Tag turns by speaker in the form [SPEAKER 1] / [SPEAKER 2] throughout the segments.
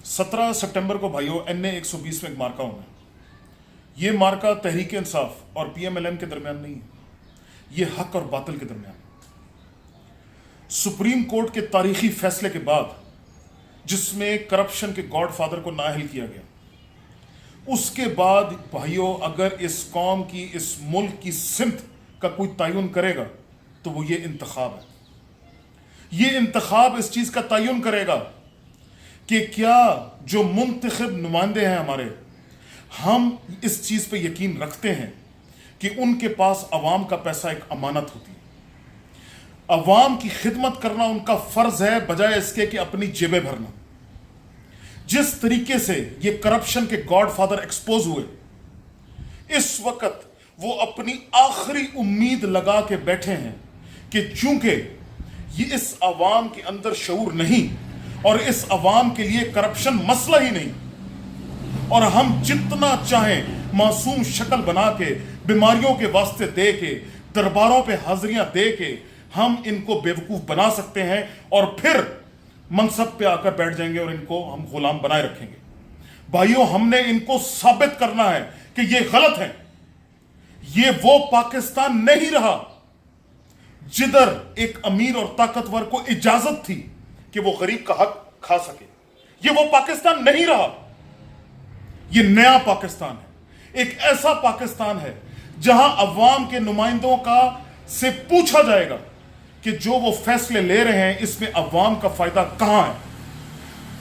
[SPEAKER 1] 17 सितंबर को भाइयों NA-120 में एक मार्का होना है। ये मार्का तहरीक इंसाफ और PMLN के दरमियान नहीं है, ये हक और बातिल के दरमियान। सुप्रीम कोर्ट के तारीखी फैसले के बाद जिसमें करप्शन के गॉडफादर को नाअहल किया गया, उसके बाद भाइयों अगर इस कौम की, इस मुल्क की सिमत का कोई तयन करेगा तो वो ये इंतखाब है। ये इंतखाब इस चीज का तयन करेगा कि क्या जो मुंतखब नुमाइंदे हैं हमारे, हम इस चीज पे यकीन रखते हैं कि उनके पास अवाम का पैसा एक अमानत होती है, अवाम की खिदमत करना उनका फर्ज है बजाय इसके कि अपनी जेबें भरना। जिस तरीके से ये करप्शन के गॉडफादर एक्सपोज हुए, इस वक्त वो अपनी आखिरी उम्मीद लगा के बैठे हैं कि चूंकि ये इस अवाम के अंदर शऊर नहीं और इस अवाम के लिए करप्शन मसला ही नहीं, और हम जितना चाहें मासूम शक्ल बना के, बीमारियों के वास्ते दे के, दरबारों पे हाजिरियां दे के हम इनको बेवकूफ बना सकते हैं और फिर मनसब पे आकर बैठ जाएंगे और इनको हम गुलाम बनाए रखेंगे। भाइयों, हमने इनको साबित करना है कि ये गलत है। ये वो पाकिस्तान नहीं रहा जिधर एक अमीर और ताकतवर को इजाजत थी कि वो गरीब का हक खा सके। ये वो पाकिस्तान नहीं रहा। ये नया पाकिस्तान है, एक ऐसा पाकिस्तान है जहां अवाम के नुमाइंदों का से पूछा जाएगा कि जो वो फैसले ले रहे हैं इसमें अवाम का फायदा कहां है,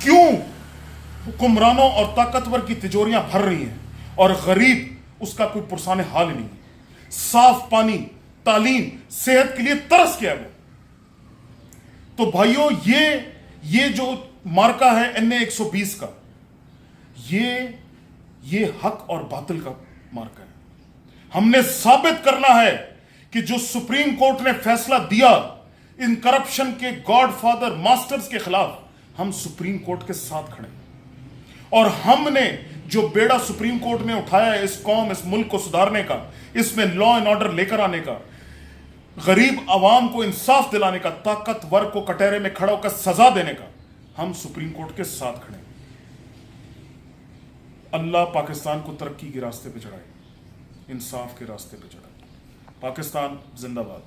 [SPEAKER 1] क्यों हुक्मरानों और ताकतवर की तिजोरियां भर रही हैं और गरीब उसका कोई पुरसाने हाल नहीं है। साफ पानी, तालीम, सेहत के लिए तरस गया वो। तो भाइयों, ये जो मार्का है NA-120 का, ये हक और बातिल का मार्का है। हमने साबित करना है कि जो सुप्रीम कोर्ट ने फैसला दिया इन करप्शन के गॉडफादर मास्टर्स के खिलाफ, हम सुप्रीम कोर्ट के साथ खड़े हैं। और हमने जो बेड़ा सुप्रीम कोर्ट ने उठाया है इस कौम, इस मुल्क को सुधारने का, इसमें लॉ एंड ऑर्डर लेकर आने का, गरीब आवाम को इंसाफ दिलाने का, ताकतवर को कटहरे में खड़ा होकर सजा देने का, हम सुप्रीम कोर्ट के साथ खड़े हैं। अल्लाह पाकिस्तान को तरक्की के रास्ते पे चढ़ाए, इंसाफ के रास्ते पे चढ़ाए। पाकिस्तान जिंदाबाद।